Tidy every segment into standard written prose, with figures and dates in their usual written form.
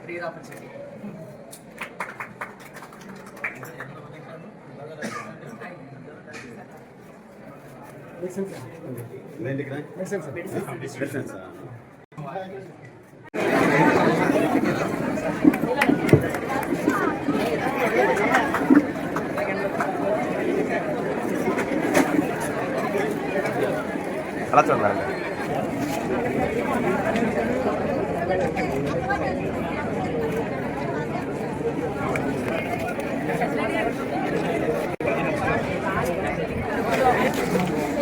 Great opportunity. అలా చూడాలి.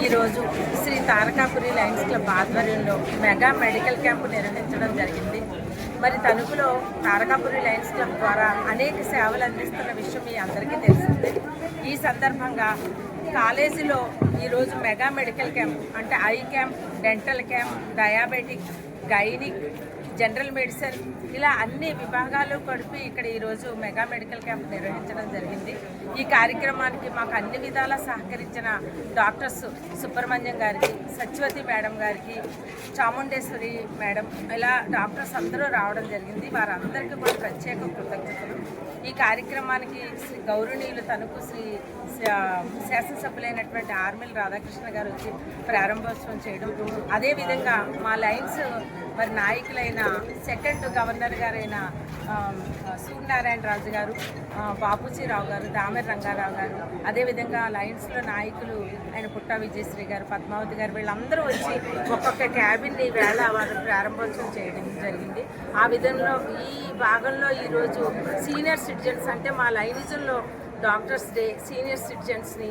ఈరోజు శ్రీ తారకాపురి లయన్స్ క్లబ్ ఆధ్వర్యంలో మెగా మెడికల్ క్యాంపు నిర్వహించడం జరిగింది. మరి తణుకులో తారకాపురి లయన్స్ క్లబ్ ద్వారా అనేక సేవలు అందిస్తున్న విషయం మీ అందరికీ తెలిసిందే. ఈ సందర్భంగా కాలేజీలో ఈరోజు మెగా మెడికల్ క్యాంప్ అంటే I camp, dental camp, diabetic, gynaec, general medicine ఇలా అన్ని విభాగాలు కలిపి ఇక్కడ ఈరోజు మెగా మెడికల్ క్యాంప్ నిర్వహించడం జరిగింది. ఈ కార్యక్రమానికి మాకు అన్ని విధాలా సహకరించిన డాక్టర్స్ సుబ్రహ్మణ్యం గారికి, సత్యవతి మేడం గారికి, చాముండేశ్వరి మేడం ఇలా డాక్టర్స్ అందరూ రావడం జరిగింది. వారందరికీ కూడా ప్రత్యేక కృతజ్ఞతలు. ఈ కార్యక్రమానికి శ్రీ గౌరవనీయులు తణుకు శ్రీ శాసనసభ్యులైనటువంటి ఆర్మిల్ రాధాకృష్ణ గారు వచ్చి ప్రారంభోత్సవం చేయడం, అదేవిధంగా మా లైన్స్ మరి నాయకులైన సెకండ్ గవర్నర్ గారైన సూర్యనారాయణ రాజు గారు, బాపూజీరావు గారు, దామెర్ రంగారావు గారు, అదేవిధంగా లయన్స్లో నాయకులు ఆయన పుట్టా విజయశ్రీ గారు, పద్మావతి గారు వీళ్ళందరూ వచ్చి ఒక్కొక్క క్యాబిన్ని వేళ వారు ప్రారంభోత్సవం చేయడం జరిగింది. ఆ విధంలో ఈ భాగంలో ఈరోజు సీనియర్ సిటిజన్స్ అంటే మా లైనిజంలో డాక్టర్స్ డే, సీనియర్ సిటిజన్స్ని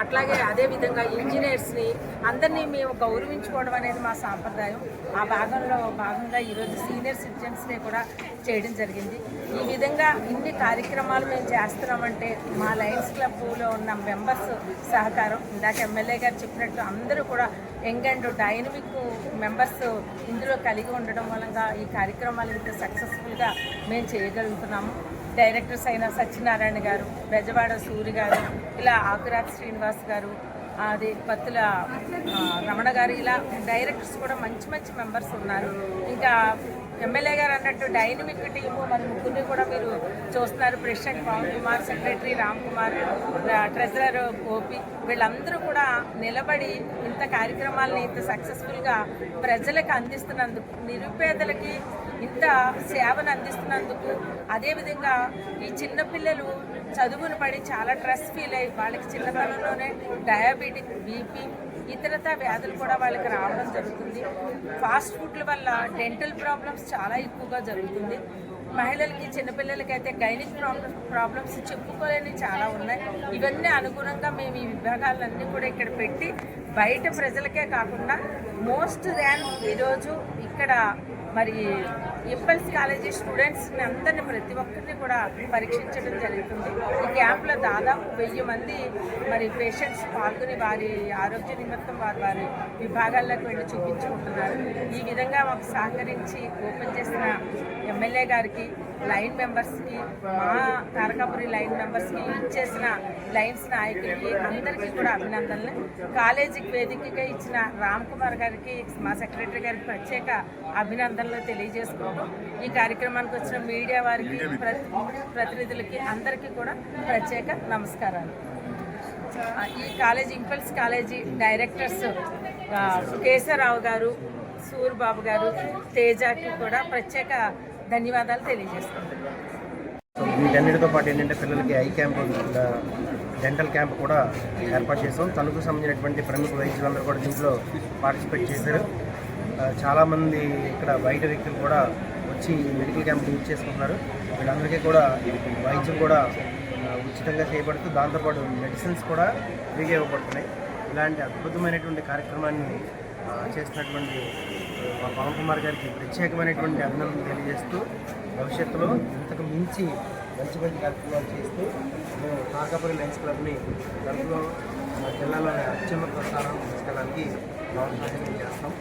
అట్లాగే అదేవిధంగా ఇంజనీర్స్ని అందరినీ మేము గౌరవించుకోవడం అనేది మా సాంప్రదాయం. ఆ భాగంగా ఈరోజు సీనియర్ సిటిజన్స్ డే కూడా చేయడం జరిగింది. ఈ విధంగా ఇన్ని కార్యక్రమాలు మేము చేస్తున్నామంటే మా లయన్స్ క్లబ్లో ఉన్న మెంబర్స్ సహకారం. ఇందాక ఎమ్మెల్యే గారు చెప్పినట్టు అందరూ కూడా యంగ్ అండ్ డైనమిక్ మెంబర్స్ ఇందులో కలిగి ఉండడం వలన ఈ కార్యక్రమాలు ఇంత సక్సెస్ఫుల్గా మేము చేయగలుగుతున్నాము. డైరెక్టర్స్ అయిన సత్యనారాయణ గారు, బెజవాడ సూరి గారు, ఇలా ఆకురాతి శ్రీనివాస్ గారు, అది పత్తుల రమణ గారు, ఇలా డైరెక్టర్స్ కూడా మంచి మంచి మెంబర్స్ ఉన్నారు. ఇంకా ఎమ్మెల్యే గారు అన్నట్టు డైనమిక్ టీము మరి ముగ్గురిని కూడా మీరు చూస్తున్నారు. President Pavan Kumar, secretary Ram Kumar, treasurer Gopi వీళ్ళందరూ కూడా నిలబడి ఇంత కార్యక్రమాలని ఇంత సక్సెస్ఫుల్గా ప్రజలకు అందిస్తున్నందుకు, నిరుపేదలకి ఇంత సేవను అందిస్తున్నందుకు, అదేవిధంగా ఈ చిన్నపిల్లలు చదువును పడి చాలా స్ట్రెస్ ఫీల్ అయ్యి వాళ్ళకి చిన్నతనంలోనే డయాబెటిక్, బీపీ, ఇతరత వ్యాధులు కూడా వాళ్ళకి రావడం జరుగుతుంది. ఫాస్ట్ ఫుడ్ల వల్ల డెంటల్ ప్రాబ్లమ్స్ చాలా ఎక్కువగా జరుగుతుంది. మహిళలకి, చిన్నపిల్లలకి అయితే గైనిక్ ప్రాబ్లమ్స్ చెప్పుకోలేని చాలా ఉన్నాయి. ఇవన్నీ అనుగుణంగా మేము ఈ విభాగాలన్నీ కూడా ఇక్కడ పెట్టి బయట ప్రజలకే కాకుండా మోస్ట్ దాన్ ఈరోజు ఇక్కడ మరి ఇంపల్స్ కాలేజీ స్టూడెంట్స్ని అందరినీ ప్రతి ఒక్కరిని కూడా పరీక్షించడం జరుగుతుంది. ఈ క్యాంప్లో దాదాపు 1000 మంది మరి పేషెంట్స్ పాల్గొని వారి ఆరోగ్య నిమిత్తం వారి విభాగాల్లోకి వెళ్ళి చూపించుకుంటున్నారు. ఈ విధంగా మాకు సహకరించి ఓపెన్ చేసిన ఎమ్మెల్యే గారికి, లైన్ మెంబర్స్కి, మా తారకాపురి లైన్ మెంబర్స్కి, ఇచ్చేసిన లైన్స్ నాయకులకి అందరికీ కూడా అభినందనలు. కాలేజీకి వేదికగా ఇచ్చిన రామ్ కుమార్ గారికి, మా సెక్రటరీ గారికి ప్రత్యేక అభినందనలు తెలియజేసుకుంటూ ఈ కార్యక్రమానికి వచ్చిన మీడియా వారికి, ప్రతినిధులకి అందరికీ కూడా ప్రత్యేక నమస్కారాలు. ఈ college impulse college directors Keshava Rao గారు, సూర్యబాబు గారు, తేజకి కూడా ప్రత్యేక ధన్యవాదాలు తెలియజేసుకుంటున్నాను. వీటన్నిటితో పాటు ఏంటంటే పిల్లలకి ఐ క్యాంప్, డెంటల్ క్యాంప్ కూడా ఏర్పాటు చేసాం. తణుకు సంబంధించినటువంటి ప్రముఖ వైద్యులందరూ కూడా దీంట్లో పార్టిసిపేట్ చేశారు. చాలామంది ఇక్కడ బయట వ్యక్తులు కూడా వచ్చి మెడికల్ క్యాంప్ యూజ్ చేసుకుంటున్నారు. వీళ్ళందరికీ కూడా వైద్యం కూడా ఉచితంగా చేయబడుతూ దాంతోపాటు మెడిసిన్స్ కూడా ఫ్రీగా ఇవ్వబడుతున్నాయి. ఇలాంటి అద్భుతమైనటువంటి కార్యక్రమాన్ని చేస్తున్నటువంటి మా పవన్ కుమార్ గారికి ప్రత్యేకమైనటువంటి అభినందనలు తెలియజేస్తూ భవిష్యత్తులో ఇంతకు మించి మంచి మంచి కార్యక్రమాలు చేస్తూ మేము తారకాపురి లయన్స్ క్లబ్ని తణుకులో జిల్లాలో అత్యున్నత స్థానం తీసుకెళ్ళడానికి సహాయం చేస్తాం.